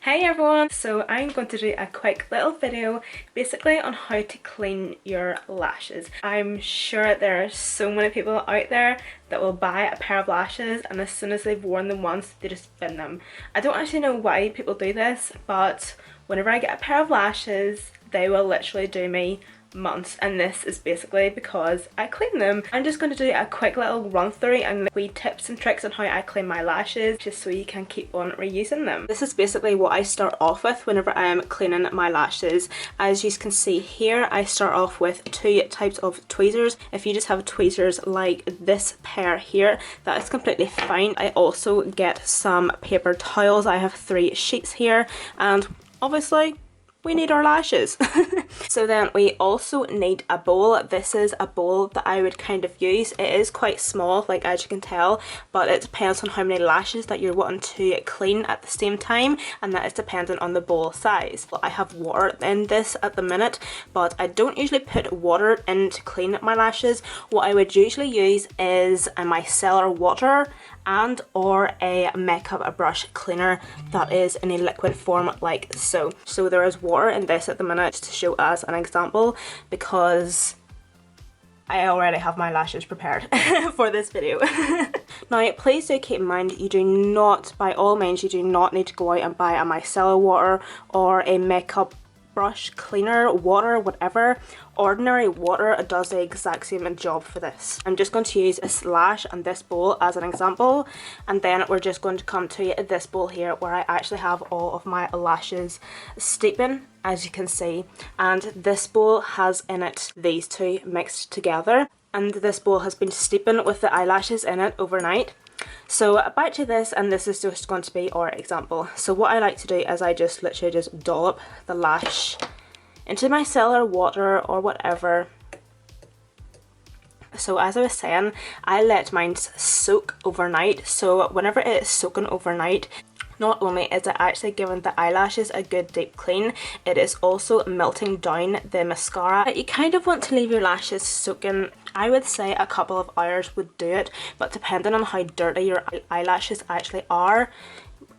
Hey everyone! So I'm going to do a quick little video basically on how to clean your lashes. I'm sure there are so many people out there that will buy a pair of lashes and as soon as they've worn them once they just bin them. I don't actually know why people do this, but whenever I get a pair of lashes they will literally do me months, and this is basically because I clean them. I'm just going to do a quick little run through and wee tips and tricks on how I clean my lashes just so you can keep on reusing them. This is basically what I start off with whenever I am cleaning my lashes. As you can see here, I start off with two types of tweezers. If you just have tweezers like this pair here, that is completely fine. I also get some paper towels. I have 3 sheets here, and obviously we need our lashes. So then we also need a bowl. This is a bowl that I would kind of use. It is quite small, like as you can tell, but it depends on how many lashes that you're wanting to clean at the same time, and that is dependent on the bowl size. Well, I have water in this at the minute, but I don't usually put water in to clean my lashes. What I would usually use is a micellar water and or a makeup brush cleaner that is in a liquid form like so. So there is water in this at the minute to show as an example because I already have my lashes prepared for this video. Now please do keep in mind you do not, by all means, you do not need to go out and buy a micellar water or a makeup brush cleaner, water, whatever. Ordinary water does the exact same job for this. I'm just going to use this lash and this bowl as an example, and then we're just going to come to this bowl here where I actually have all of my lashes steeping, as you can see, and this bowl has in it these two mixed together, and this bowl has been steeping with the eyelashes in it overnight. So back to this, and this is just going to be our example. So what I like to do is I just literally just dollop the lash into my micellar water or whatever. So as I was saying, I let mine soak overnight. So whenever it is soaking overnight, not only is it actually giving the eyelashes a good deep clean, it is also melting down the mascara. You kind of want to leave your lashes soaking. I would say a couple of hours would do it, but depending on how dirty your eyelashes actually are,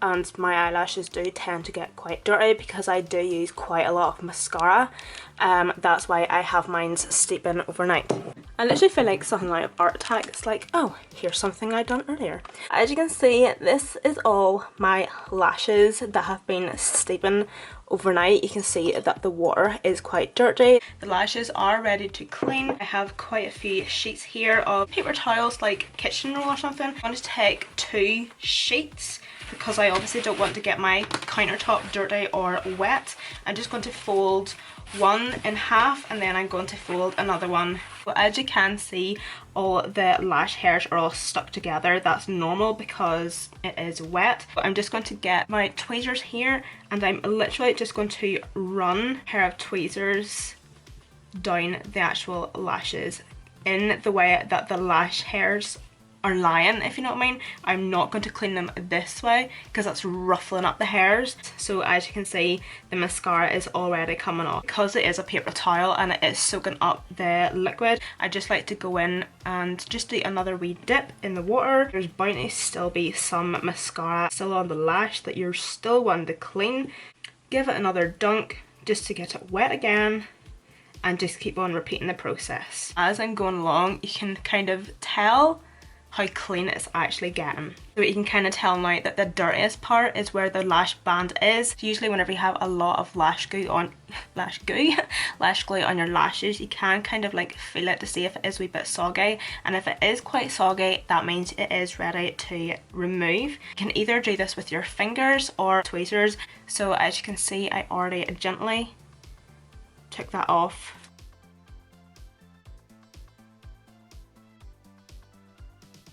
and my eyelashes do tend to get quite dirty because I do use quite a lot of mascara, that's why I have mine steeping overnight. I literally feel like something like an art attack. It's like, oh, here's something I done earlier. As you can see, this is all my lashes that have been steeping overnight. You can see that the water is quite dirty. The lashes are ready to clean. I have quite a few sheets here of paper towels, like kitchen roll or something. I'm going to take 2 sheets because I obviously don't want to get my countertop dirty or wet. I'm just going to fold one in half and then I'm going to fold another one. But as you can see, all the lash hairs are all stuck together. That's normal because it is wet. But I'm just going to get my tweezers here and I'm literally just going to run a pair of tweezers down the actual lashes in the way that the lash hairs are lying, if you know what I mean. I'm not going to clean them this way because that's ruffling up the hairs. So as you can see, the mascara is already coming off. Because it is a paper towel and it is soaking up the liquid, I just like to go in and just do another wee dip in the water. There's bound to still be some mascara still on the lash that you're still wanting to clean. Give it another dunk just to get it wet again, and just keep on repeating the process. As I'm going along, you can kind of tell how clean it's actually getting. So you can kind of tell now that the dirtiest part is where the lash band is. So usually whenever you have a lot of lash glue on your lashes, you can kind of like feel it to see if it is a wee bit soggy, and if it is quite soggy, that means it is ready to remove. You can either do this with your fingers or tweezers. So as you can see, I already gently took that off.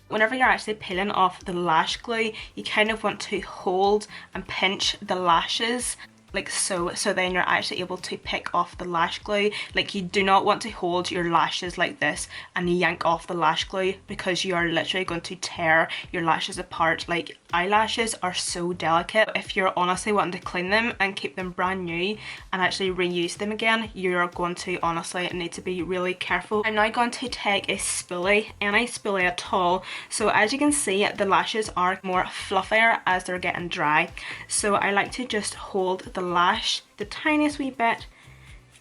Whenever you're actually peeling off the lash glue, you kind of want to hold and pinch the lashes like so, so then you're actually able to pick off the lash glue. Like, you do not want to hold your lashes like this and yank off the lash glue because you are literally going to tear your lashes apart like eyelashes are so delicate. If you're honestly wanting to clean them and keep them brand new and actually reuse them again, you're going to honestly need to be really careful. I'm now going to take a spoolie, any spoolie at all. So as you can see, the lashes are more fluffier as they're getting dry. So I like to just hold the lash the tiniest wee bit,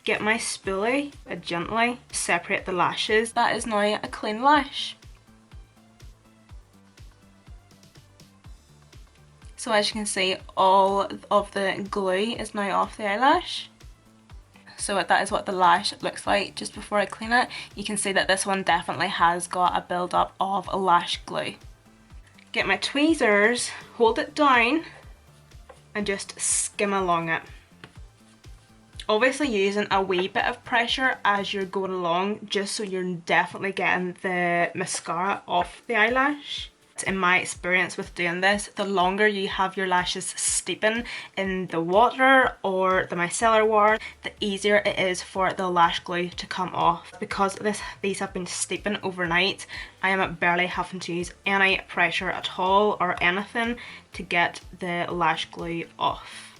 get my spoolie and gently separate the lashes. That is now a clean lash. So as you can see, all of the glue is now off the eyelash. So that is what the lash looks like just before I clean it. You can see that this one definitely has got a build up of lash glue. Get my tweezers, hold it down and just skim along it. Obviously using a wee bit of pressure as you're going along, just so you're definitely getting the mascara off the eyelash. In my experience with doing this, the longer you have your lashes steeping in the water or the micellar water, the easier it is for the lash glue to come off. Because these have been steeping overnight, I am barely having to use any pressure at all or anything to get the lash glue off.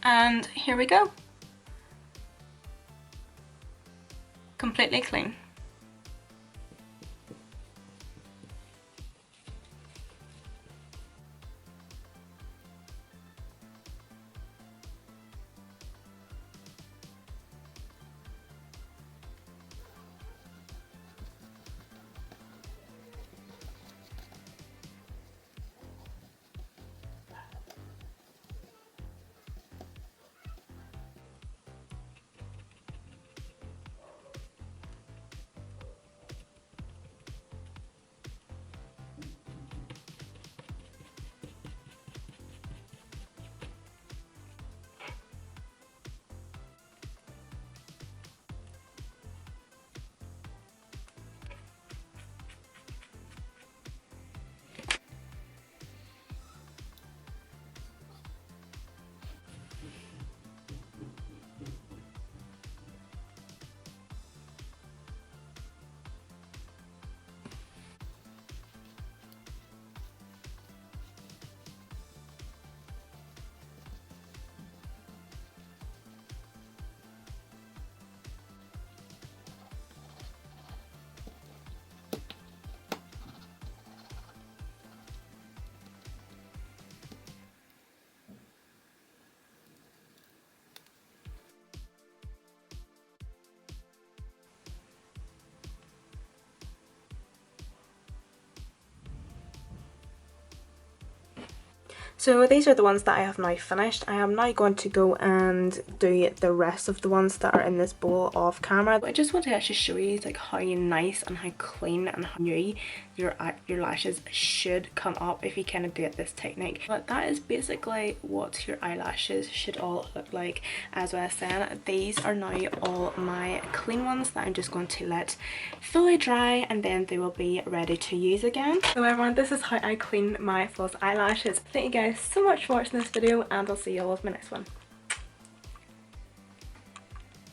And here we go. Completely clean. So these are the ones that I have now finished. I am now going to go and do the rest of the ones that are in this bowl off camera. I just want to actually show you like how nice and how clean and how new your lashes should come up if you kind of do it this technique. But that is basically what your eyelashes should all look like. As I was saying, these are now all my clean ones that I'm just going to let fully dry and then they will be ready to use again. So everyone, this is how I clean my false eyelashes. Thank you guys so much for watching this video and I'll see you all in my next one.